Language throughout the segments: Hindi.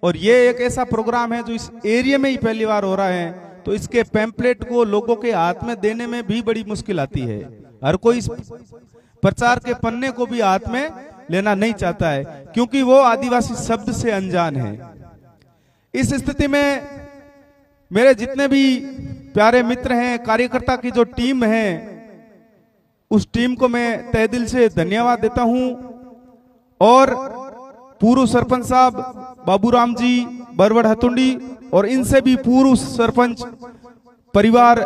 और ये एक ऐसा प्रोग्राम है जो इस एरिया में ही पहली बार हो रहा है, तो इसके पैम्पलेट को लोगों के हाथ में देने में भी बड़ी मुश्किल आती है। हर कोई इस प्रचार के पन्ने को भी हाथ में लेना नहीं चाहता है, क्योंकि वो आदिवासी शब्द से अनजान है। इस स्थिति में मेरे जितने भी प्यारे मित्र हैं, कार्यकर्ता की जो टीम है, उस टीम को मैं तहे दिल से धन्यवाद देता हूं। और पूर्व सरपंच साहब बाबूराम जी बरवड़ हतुंडी और इनसे भी पूर्व सरपंच परिवार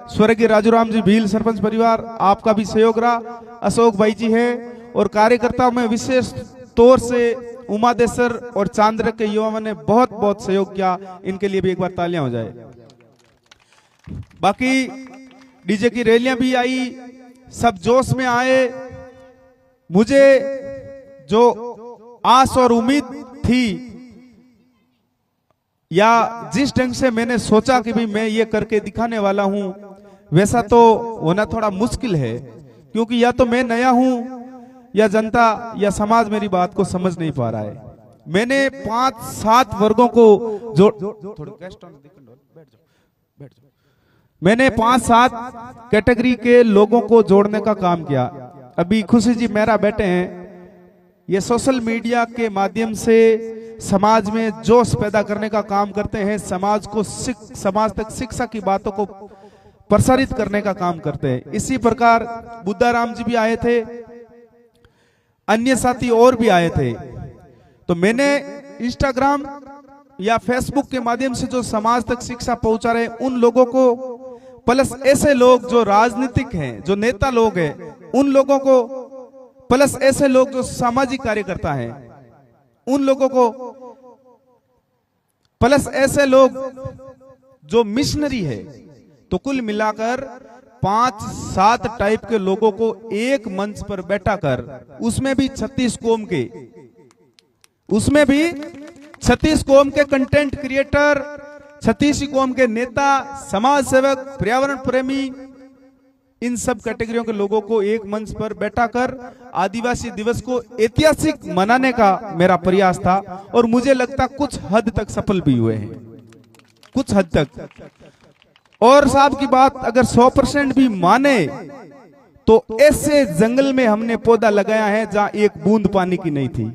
स्वर्गीय राजूराम जी भील सरपंच परिवार, आपका भी सहयोग रहा। अशोक भाई जी है और कार्यकर्ताओं में विशेष तौर से उमादेश्वर और चांद्र के युवाओं ने बहुत बहुत सहयोग किया। इनके लिए भी एक बार तालियां हो जाए। बाकी डीजे की रैलियां भी आई, सब जोश में आए। मुझे जो आस और उम्मीद थी या जिस ढंग से मैंने सोचा कि भाई मैं ये करके दिखाने वाला हूं, वैसा तो होना थोड़ा मुश्किल है, क्योंकि या तो मैं नया हूं या जनता या समाज मेरी बात को समझ नहीं पा रहा है। मैंने 5-7 वर्गों को मैंने 5-7 कैटेगरी के लोगों को जोड़ने का काम किया। अभी खुशी जी मेरा बेटे हैं, ये सोशल मीडिया के माध्यम से समाज में जोश पैदा करने का काम करते हैं, समाज तक शिक्षा की बातों को प्रसारित करने का काम करते हैं। इसी प्रकार बुद्धाराम जी भी आए थे, अन्य साथी और भी आए थे। तो मैंने इंस्टाग्राम या फेसबुक के माध्यम से जो समाज तक शिक्षा पहुंचा रहे उन लोगों को, प्लस ऐसे लोग जो राजनीतिक हैं, जो नेता लोग हैं, उन लोगों को, प्लस ऐसे लोग जो सामाजिक कार्यकर्ता हैं उन लोगों को, प्लस ऐसे लोग जो मिशनरी है, तो कुल मिलाकर 5-7 टाइप के लोगों को एक मंच पर बैठाकर, उसमें भी 36 कौम के कंटेंट क्रिएटर, 36 कौम के नेता, समाज सेवक, पर्यावरण प्रेमी, इन सब कैटेगरियों के लोगों को एक मंच पर बैठाकर आदिवासी दिवस को ऐतिहासिक मनाने का मेरा प्रयास था। और मुझे लगता कुछ हद तक सफल भी हुए हैं, कुछ हद तक। और साहब की बात अगर 100% भी माने तो ऐसे जंगल में हमने पौधा लगाया है जहां एक बूंद पानी की नहीं थी,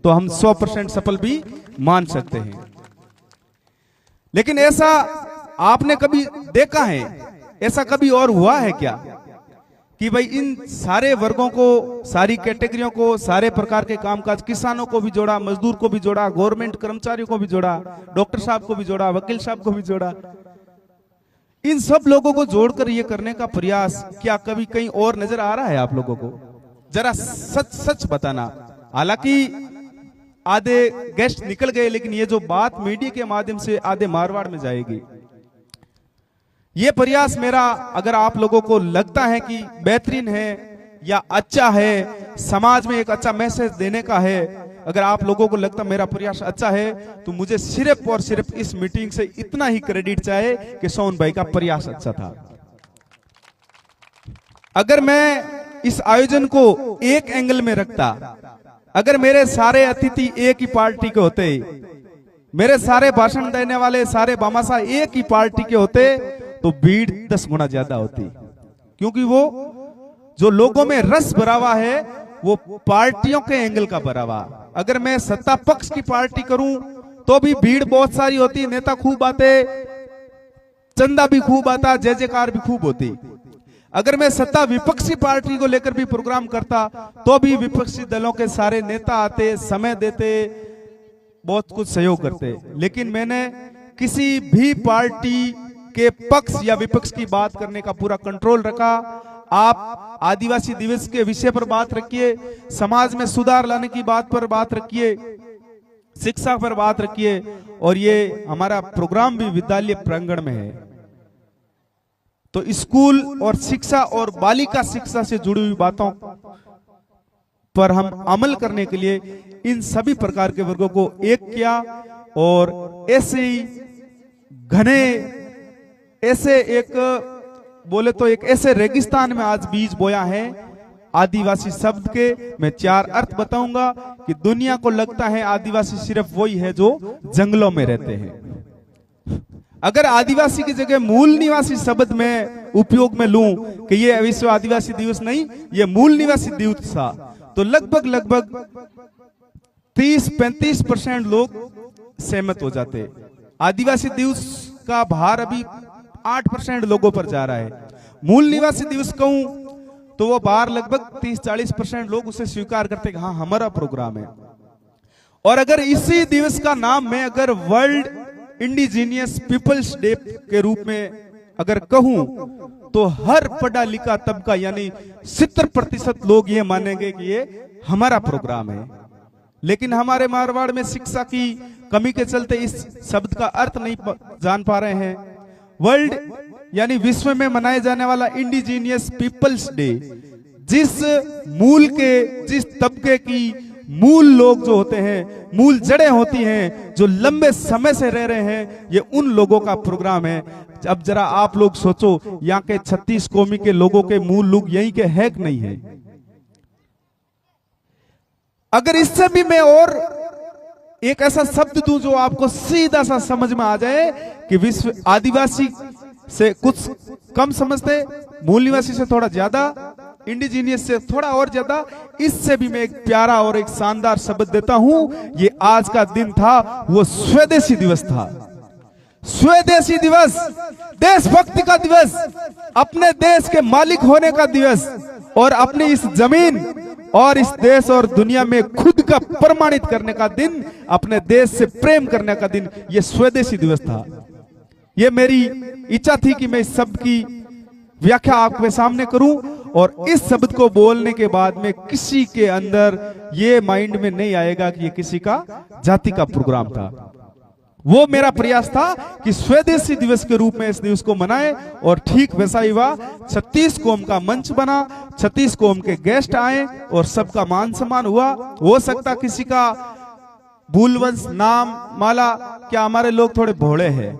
तो हम 100% सफल भी मान सकते हैं। लेकिन ऐसा आपने कभी देखा है, ऐसा कभी और हुआ है क्या कि भाई इन सारे वर्गों को, सारी कैटेगरियों को, सारे प्रकार के कामकाज, किसानों को भी जोड़ा, मजदूर को भी जोड़ा, गवर्नमेंट कर्मचारियों को भी जोड़ा, डॉक्टर साहब को भी जोड़ा, वकील साहब को भी जोड़ा, इन सब लोगों को जोड़कर ये करने का प्रयास क्या कभी कहीं और नजर आ रहा है आप लोगों को? जरा सच सच बताना। हालांकि आधे गेस्ट निकल गए, लेकिन ये जो बात मीडिया के माध्यम से आधे मारवाड़ में जाएगी, ये प्रयास मेरा अगर आप लोगों को लगता है कि बेहतरीन है या अच्छा है, समाज में एक अच्छा मैसेज देने का है, अगर आप लोगों को लगता मेरा प्रयास अच्छा है, तो मुझे सिर्फ और सिर्फ इस मीटिंग से इतना ही क्रेडिट चाहे कि सोन भाई का प्रयास अच्छा था। अगर मैं इस आयोजन को एक एंगल में रखता, अगर मेरे सारे अतिथि एक ही पार्टी के होते, मेरे सारे भाषण देने वाले सारे बामासा एक ही पार्टी के होते, तो भीड़ 10 गुना ज्यादा होती। क्योंकि वो जो लोगों में रस भरा हुआ है वो पार्टियों के एंगल का भरा हुआ। अगर मैं सत्ता पक्ष की पार्टी करूं तो भी भीड़ बहुत सारी होती, नेता खूब आते, चंदा भी खूब आता, जय जयकार भी खूब होती। अगर मैं सत्ता विपक्षी पार्टी को लेकर भी प्रोग्राम करता तो भी विपक्षी दलों के सारे नेता आते, समय देते, बहुत कुछ सहयोग करते। लेकिन मैंने किसी भी पार्टी के पक्ष या विपक्ष की बात करने का पूरा कंट्रोल रखा। आप आदिवासी दिवस के विषय पर बात रखिए, समाज में सुधार लाने की बात पर बात रखिए, शिक्षा पर बात रखिए। और ये हमारा प्रोग्राम भी विद्यालय प्रांगण में है, तो स्कूल और शिक्षा और बालिका शिक्षा से जुड़ी हुई बातों पर हम अमल करने के लिए इन सभी प्रकार के वर्गों को एक किया। और ऐसे ही घने, ऐसे एक बोले तो एक ऐसे रेगिस्तान में आज बीज बोया है आदिवासी शब्द के मैं 4 अर्थ बताऊंगा कि दुनिया को लगता है आदिवासी सिर्फ वही है जो जंगलों में रहते हैं। अगर आदिवासी की जगह मूल निवासी शब्द में उपयोग में लूं कि ये विश्व आदिवासी दिवस नहीं, ये मूल निवासी दिवस था, तो लगभग 30-35% लोग सहमत हो जाते। आदिवासी दिवस का भार अभी 8% लोगों पर जा रहा है। मूल निवासी दिवस कहूं तो वो बाहर लगभग 30-40% लोग उसे स्वीकार करते हैं, हाँ हमारा प्रोग्राम है। और अगर इसी दिवस का नाम मैं अगर वर्ल्ड इंडिजीनियस पीपल्स डे के रूप में अगर कहूं तो हर पढ़ा लिखा तबका यानी 70% लोग ये मानेंगे कि ये हमारा प्रोग्राम है। लेकिन हमारे मारवाड़ में शिक्षा की कमी के चलते इस शब्द का अर्थ नहीं जान पा रहे हैं। वर्ल्ड यानी विश्व में मनाए जाने वाला इंडिजीनियस पीपल्स डे, जिस मूल के जिस तबके की मूल लोग जो होते हैं, मूल जड़ें होती हैं, जो लंबे समय से रह रहे हैं, ये उन लोगों का प्रोग्राम है। अब जरा आप लोग सोचो, यहाँ के 36 कौमी के लोगों के मूल लोग यहीं के है कि नहीं है? अगर इससे भी मैं और एक ऐसा शब्द दूं जो आपको सीधा सा समझ में आ जाए कि विश्व आदिवासी से कुछ कम समझते, मूल निवासी से थोड़ा ज्यादा, इंडिजीनियस से थोड़ा और ज्यादा, इससे भी मैं एक प्यारा और एक शानदार शब्द देता हूं। ये आज का दिन था, वो स्वदेशी दिवस था। स्वदेशी दिवस, देशभक्ति का दिवस, अपने देश के मालिक होने का दिवस और अपनी इस जमीन और इस देश और दुनिया में खुद का प्रमाणित करने का दिन, अपने देश से प्रेम करने का दिन, ये स्वदेशी दिवस था। ये मेरी इच्छा थी कि मैं इस शब्द की व्याख्या आपके सामने करूं और इस शब्द को बोलने के बाद में किसी के अंदर ये माइंड में नहीं आएगा कि ये किसी का जाति का प्रोग्राम था। वो मेरा प्रयास था कि स्वदेशी दिवस के रूप में इस दिवस को मनाए और ठीक वैसा ही हुआ। 36 कौम का मंच बना, 36 कौम के गेस्ट आए और सबका मान सम्मान हुआ। हो सकता किसी का भूलवंश नाम माला, क्या हमारे लोग थोड़े भोले हैं,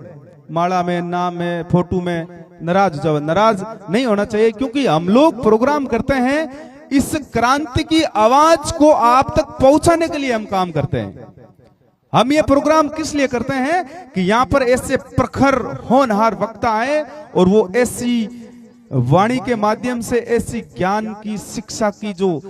माला में नाम में फोटो में नाराज हो जाओ, नाराज नहीं होना चाहिए, क्योंकि हम लोग प्रोग्राम करते हैं इस क्रांति की आवाज को आप तक पहुंचाने के लिए हम काम करते हैं। हम ये प्रोग्राम किस लिए करते हैं कि यहाँ पर ऐसे प्रखर होनहार वक्ता आए और वो ऐसी वाणी के माध्यम से ऐसी ज्ञान की शिक्षा की जो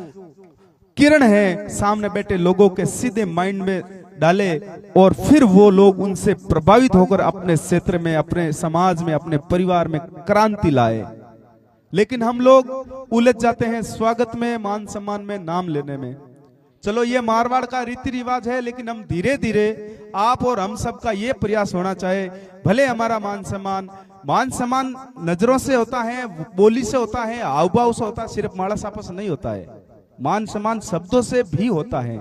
किरण है सामने बैठे लोगों के सीधे माइंड में डाले और फिर वो लोग उनसे प्रभावित होकर अपने क्षेत्र में, अपने समाज में, अपने परिवार में क्रांति लाए। लेकिन हम लोग उलझ जाते हैं स्वागत में, मान सम्मान में, नाम लेने में। चलो ये मारवाड़ का रीति रिवाज है, लेकिन हम धीरे धीरे आप और हम सब का ये प्रयास होना चाहिए, भले हमारा मान सम्मान नजरों से होता है, बोली से होता है, हाव भाव से होता है, सिर्फ माड़ा सापा से नहीं होता है। मान सम्मान शब्दों से भी होता है।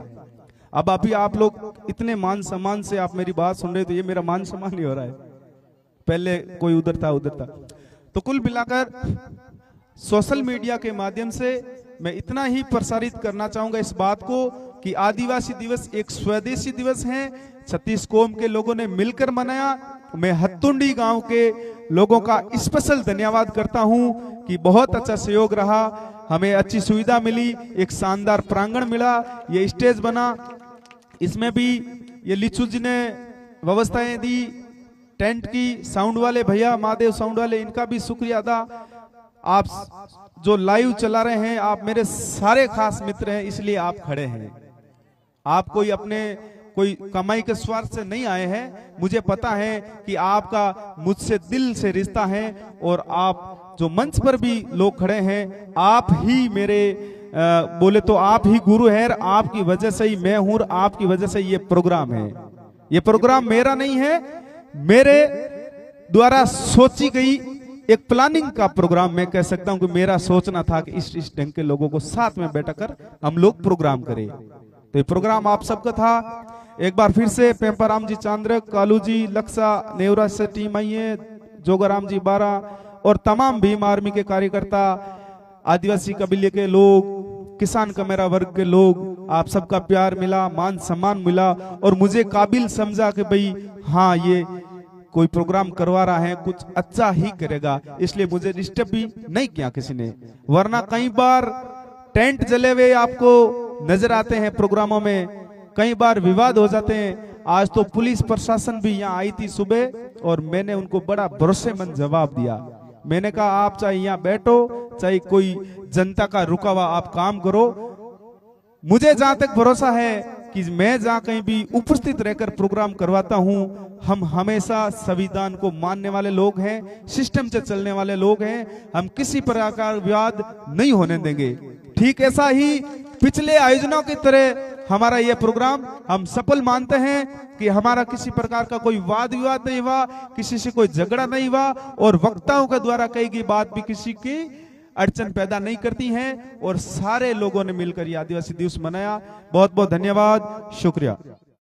अब अभी आप लोग इतने मान सम्मान से आप मेरी बात सुन रहे, तो ये मेरा मान सम्मान नहीं हो रहा है, पहले कोई उधर था उधर था। तो कुल मिलाकर सोशल मीडिया के माध्यम से मैं इतना ही प्रसारित करना चाहूंगा इस बात को कि आदिवासी दिवस एक स्वदेशी दिवस है, 36 कौम के लोगों ने मिलकर मनाया। मैं हत्तुंडी गांव के लोगों का स्पेशल धन्यवाद करता हूं कि बहुत अच्छा सहयोग रहा, हमें अच्छी सुविधा मिली, एक शानदार प्रांगण मिला, ये स्टेज बना, इसमें भी ये लिचू जी ने व्यवस्थाएं दी, टेंट की, साउंड वाले भैया महादेव साउंड वाले, इनका भी शुक्रिया अदा। आप जो लाइव चला रहे हैं, आप मेरे सारे खास मित्र हैं, इसलिए आप खड़े हैं। आप कोई कमाई के स्वार्थ से नहीं आए हैं, मुझे पता है कि आपका मुझसे दिल से रिश्ता है और आप जो मंच पर भी लोग खड़े हैं, आप ही मेरे बोले तो आप ही गुरु हैं, आपकी वजह से ही मैं हूं, आपकी वजह से ये प्रोग्राम है। ये प्रोग्राम मेरा नहीं है, मेरे द्वारा सोची गई एक प्लानिंग का प्रोग्राम मैं कह सकता हूं कि मेरा सोचना था कि इस ढंग के लोगों को साथ में बैठकर हम लोग प्रोग्राम करें। तो ये प्रोग्राम आप सबका था। एक बार फिर से पेम्पाराम जी चांद्रक, कालू जी लक्सा, नेवरा से टीम आई है, जोगाराम जी बारा और तमाम भीम आर्मी के कार्यकर्ता, आदिवासी कबीले के लोग, किसान कमेरा वर्ग के लोग, आप सबका प्यार मिला, मान सम्मान मिला और मुझे काबिल समझा कि भाई हाँ ये कोई प्रोग्राम करवा रहा है, कुछ अच्छा ही करेगा, इसलिए मुझे डिस्टर्ब भी नहीं किया किसी ने। वरना कई बार टेंट जले हुए आपको नजर आते हैं प्रोग्रामों में, कई बार विवाद हो जाते हैं। आज तो पुलिस प्रशासन भी यहाँ आई थी सुबह और मैंने उनको बड़ा भरोसेमंद जवाब दिया। मैंने कहा आप चाहे यहाँ बैठो, चाहे कोई जनता का रुका हुआ आप काम करो, मुझे जहां तक भरोसा है कि मैं जहां कहीं भी उपस्थित रहकर प्रोग्राम करवाता हूं, हम हमेशा संविधान को मानने वाले लोग हैं, सिस्टम से चलने वाले लोग हैं, हम किसी प्रकार का विवाद नहीं होने देंगे। ठीक ऐसा ही पिछले आयोजनों की तरह हमारा यह प्रोग्राम हम सफल मानते हैं कि हमारा किसी प्रकार का कोई वाद विवाद नहीं हुआ, किसी से कोई झगड़ा नहीं हुआ और वक्ताओं के द्वारा कही गई बात भी किसी की अड़चन पैदा नहीं करती हैं और सारे लोगों ने मिलकर यह आदिवासी दिवस मनाया। बहुत बहुत धन्यवाद, शुक्रिया।